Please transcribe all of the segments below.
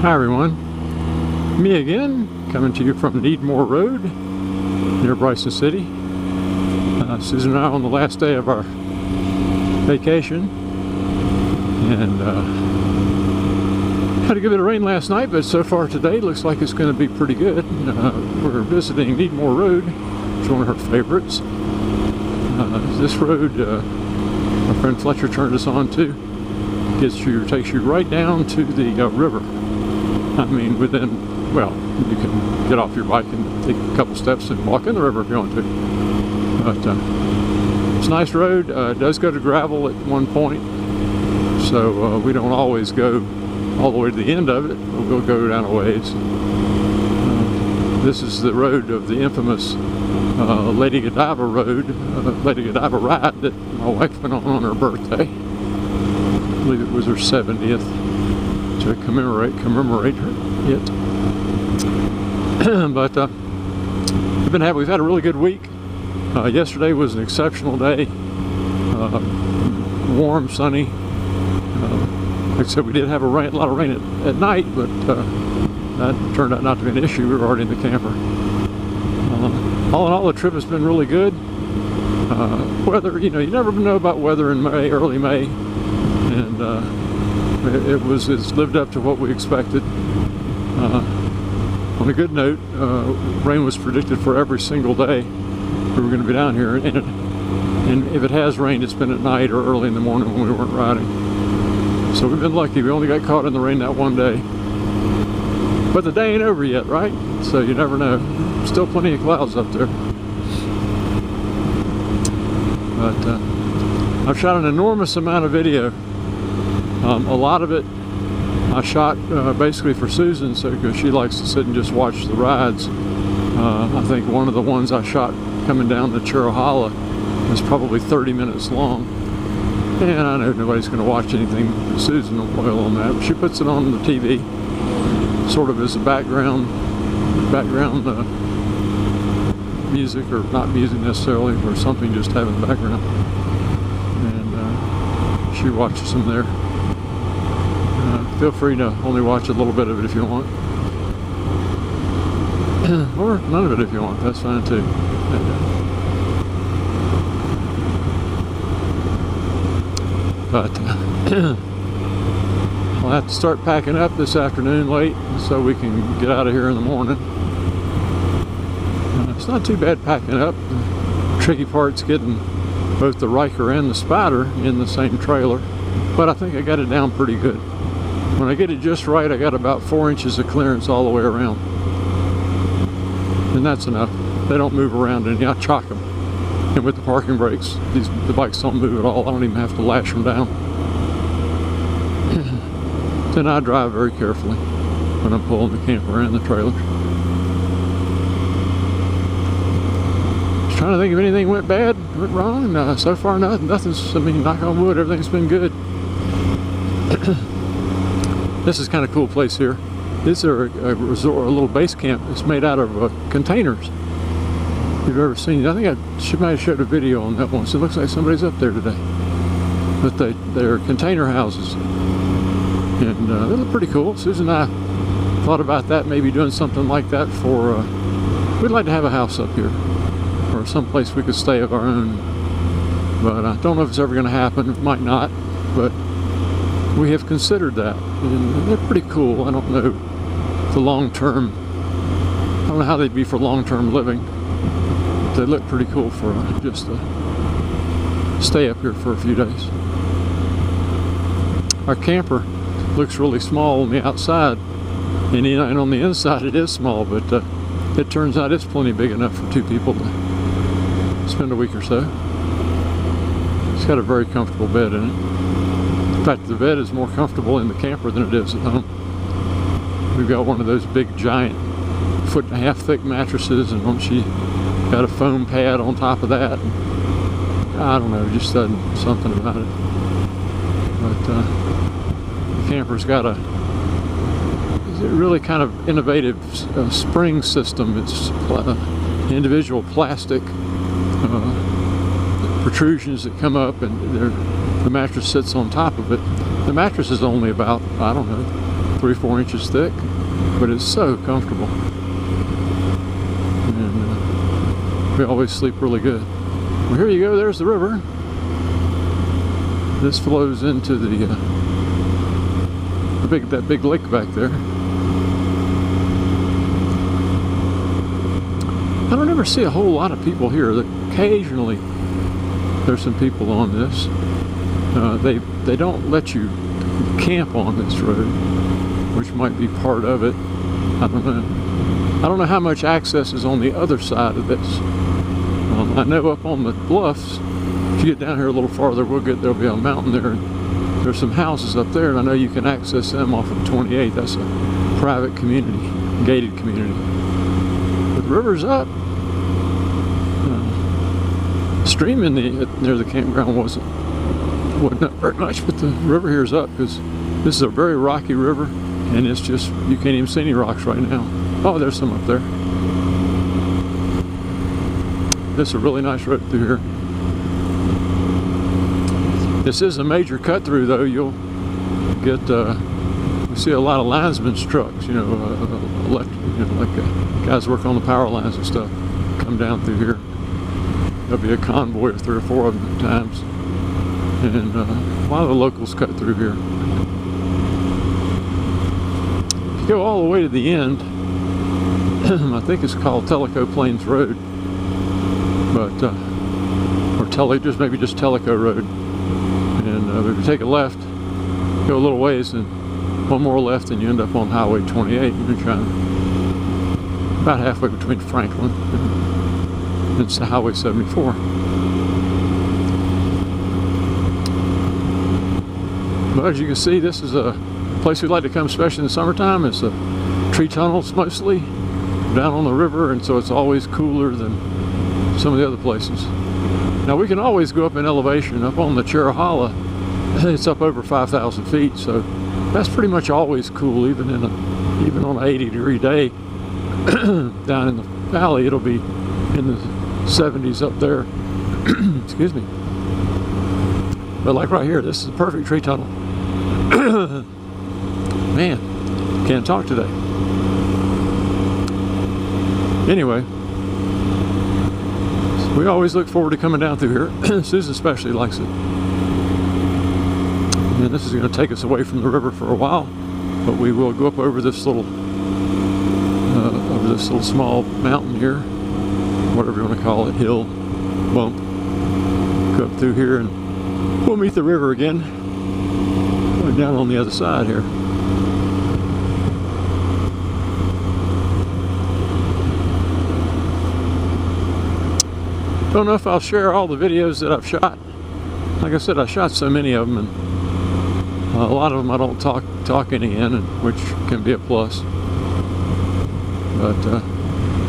Hi everyone, me again, coming to you from Needmore Road near Bryson City. Susan and I are on the last day of our vacation, and had a good bit of rain last night, but so far today looks like it's going to be pretty good. We're visiting Needmore Road, which is one of her favorites. This road, my friend Fletcher turned us on to, takes you right down to the river. I mean, within, well, you can get off your bike and take a couple steps and walk in the river if you want to. But it's a nice road. It does go to gravel at one point, so we don't always go all the way to the end of it. We'll go down a ways. This is the road of the infamous Lady Godiva Road, Lady Godiva ride that my wife went on her birthday. I believe it was her 70th. To commemorate it. But we've had a really good week. Yesterday was an exceptional day. Warm, sunny. Like I said, we did have a lot of rain at night, but that turned out not to be an issue. We were already in the camper. All in all, the trip has been really good. Weather, you never know about weather in May, early May, and it's lived up to what we expected. On a good note, rain was predicted for every single day we were going to be down here, and if it has rained, it's been at night or early in the morning when we weren't riding. So we've been lucky. We only got caught in the rain that one day. But the day ain't over yet, right? So you never know. Still plenty of clouds up there. But I've shot an enormous amount of video. A lot of it I shot basically for Susan, because she likes to sit and just watch the rides. I think one of the ones I shot coming down the Churrohala was probably 30 minutes long. And I know nobody's going to watch anything but Susan will on that. She puts it on the TV sort of as a background music, or not music necessarily, or something just having the background. And she watches them there. Feel free to only watch a little bit of it if you want. Or none of it if you want, that's fine too. But I'll have to start packing up this afternoon late so we can get out of here in the morning. It's not too bad packing up. The tricky part's getting both the Riker and the Spider in the same trailer, but I think I got it down pretty good. When I get it just right, I got about 4 inches of clearance all the way around. And that's enough. They don't move around any. I chock them. And with the parking brakes, the bikes don't move at all. I don't even have to lash them down. Then I drive very carefully when I'm pulling the camper and the trailer. Just trying to think if anything went wrong. So far, nothing's, I mean, knock on wood, everything's been good. This is kind of a cool place here. This is a resort, a little base camp. It's made out of containers. If you've ever seen it, I think she might have showed a video on that once. It looks like somebody's up there today. But they're container houses, and they look pretty cool. Susan and I thought about that, maybe doing something like that for. We'd like to have a house up here, or someplace we could stay of our own. But I don't know if it's ever going to happen. It might not, but we have considered that, and they're pretty cool. I don't know the long-term, I don't know how they'd be for long-term living, but they look pretty cool for just to stay up here for a few days. Our camper looks really small on the outside, and on the inside it is small, but it turns out it's plenty big enough for 2 people to spend a week or so. It's got a very comfortable bed in it. In fact, the bed is more comfortable in the camper than it is at home. We've got one of those big, giant, 1.5 foot thick mattresses, and she got a foam pad on top of that. And I don't know, just something about it. But the camper's got a really kind of innovative spring system. It's individual plastic protrusions that come up, and the mattress sits on top of it. The mattress is only about, I don't know, 3-4 inches thick, but it's so comfortable. And we always sleep really good. Well, here you go, there's the river. This flows into that big lake back there. I don't ever see a whole lot of people here. Occasionally there's some people on this. They don't let you camp on this road, which might be part of it. I don't know. I don't know how much access is on the other side of this. I know up on the bluffs, if you get down here a little farther, there'll be a mountain there. And there's some houses up there, and I know you can access them off of 28. That's a private community, gated community. But the river's up. Stream near the campground wasn't up very much, but the river here is up because this is a very rocky river, and it's just, you can't even see any rocks right now. Oh, there's some up there. This is a really nice road through here. This is a major cut through, though. You'll get, we see a lot of linesmen's trucks, like guys work on the power lines and stuff, come down through here. There'll be a convoy of 3 or 4 of them at times. And a lot of the locals cut through here. If you go all the way to the end, I think it's called Tellico Plains Road, but maybe just Tellico Road. And if you take a left, go a little ways, and one more left, and you end up on Highway 28. You're trying about halfway between Franklin and Highway 74. But as you can see, this is a place we'd like to come, especially in the summertime. It's tree tunnels mostly down on the river, and so it's always cooler than some of the other places. Now we can always go up in elevation. Up on the Cherahalla, it's up over 5,000 feet, so that's pretty much always cool, even on an 80-degree day. Down in the valley, it'll be in the 70s up there. Excuse me. But like right here, this is a perfect tree tunnel. Man, can't talk today. Anyway, we always look forward to coming down through here. Susan especially likes it. And this is going to take us away from the river for a while, but we will go up over this little small mountain here, whatever you want to call it, hill, bump. Go up through here and we'll meet the river again. Going down on the other side here. Don't know if I'll share all the videos that I've shot. Like I said, I shot so many of them, and a lot of them I don't talk any in, which can be a plus. But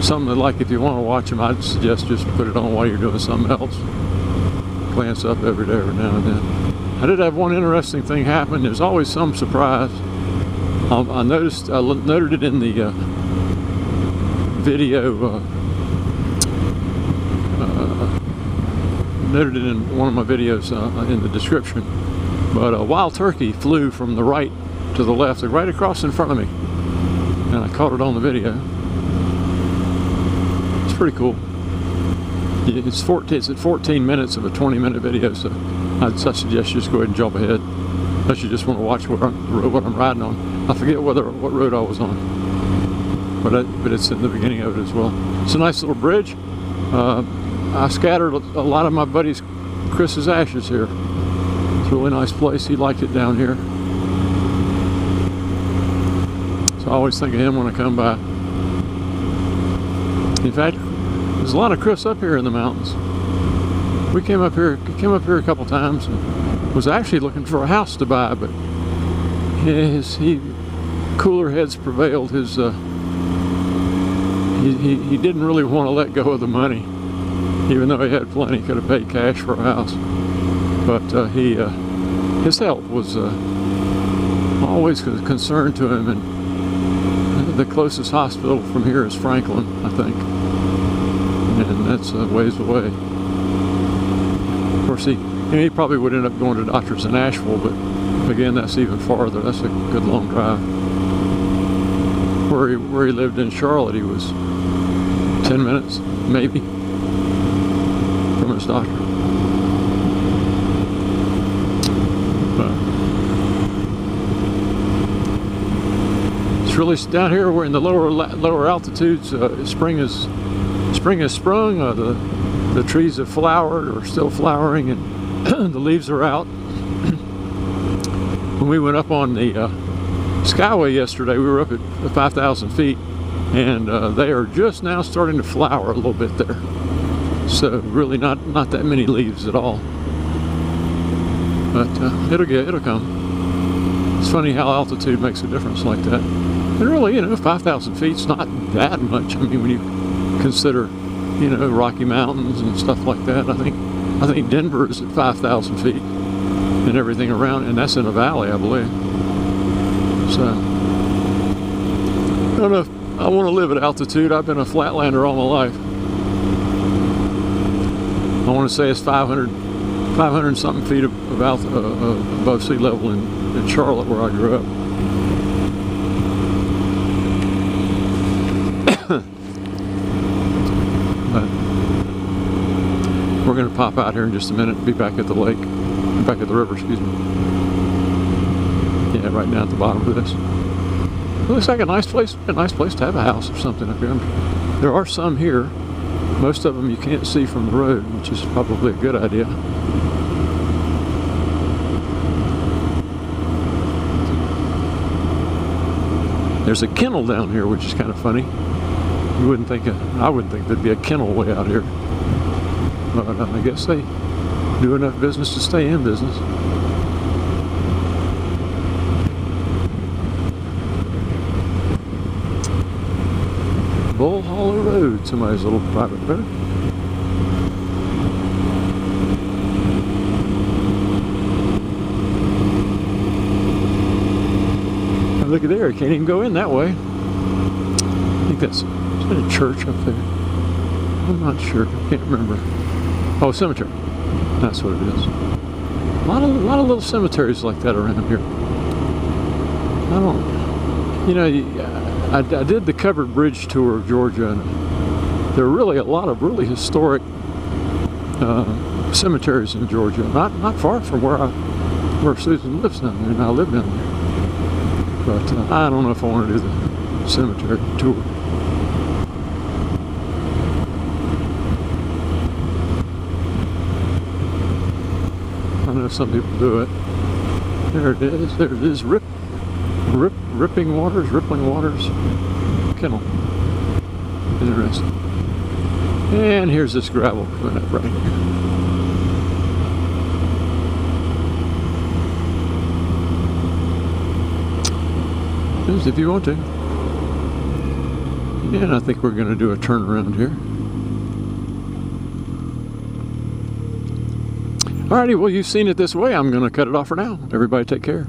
something that, like, if you want to watch them, I'd suggest just put it on while you're doing something else. Glance up every now and then. I did have one interesting thing happen. There's always some surprise. I noted it in the video. Noted it in one of my videos in the description. But a wild turkey flew from the right to the left, right across in front of me, and I caught it on the video. It's pretty cool. It's at 14 minutes of a 20-minute video, so I'd suggest you just go ahead and jump ahead, unless you just want to watch what I'm riding on. I forget what road I was on, but it's in the beginning of it as well. It's a nice little bridge. I scattered a lot of my buddy's Chris's ashes here. It's a really nice place. He liked it down here, so I always think of him when I come by. In fact, there's a lot of Chris up here in the mountains. We came up here a couple times and was actually looking for a house to buy, but cooler heads prevailed. He didn't really want to let go of the money, even though he had plenty. Could have paid cash for a house, but his health was always a concern to him, and the closest hospital from here is Franklin, I think, and that's a ways away. Of course, he probably would end up going to doctors in Asheville, but again, that's even farther. That's a good long drive. where he lived in Charlotte, he was 10 minutes, maybe, from his doctor. It's really down here. We're in the lower altitudes. Spring has sprung. The trees have flowered or still flowering, and the leaves are out. When we went up on the Skyway yesterday, we were up at 5,000 feet, and they are just now starting to flower a little bit there. So really not that many leaves at all. But it'll come. It's funny how altitude makes a difference like that. And really, 5,000 feet's not that much. I mean, when you consider, Rocky Mountains and stuff like that, I think Denver is at 5,000 feet and everything around, and that's in a valley, I believe. So, I don't know if I want to live at altitude. I've been a flatlander all my life. I want to say it's 500 something feet above sea level in Charlotte, where I grew up. But we're going to pop out here in just a minute and be back at the lake, back at the river, excuse me. Yeah, right down at the bottom of this. It looks like a nice place to have a house or something up here. There are some here. Most of them you can't see from the road, which is probably a good idea. There's a kennel down here, which is kind of funny. I wouldn't think there'd be a kennel way out here. But I guess they do enough business to stay in business. Bull Hollow Road, somebody's little private road. Oh, look at there, you can't even go in that way. I think is that a church up there? I'm not sure, can't remember. Oh, cemetery. That's what it is. A lot of little cemeteries like that around here. I did the covered bridge tour of Georgia, and there are really a lot of really historic cemeteries in Georgia. Not far from where Susan lives down there, and I live down there. But I don't know if I want to do the cemetery tour. I know some people do it. There it is. There it is. Rippling Waters Kennel. Interesting. And here's this gravel coming up right here. Just if you want to. And I think we're going to do a turnaround here. Alrighty, well, you've seen it this way. I'm going to cut it off for now. Everybody take care.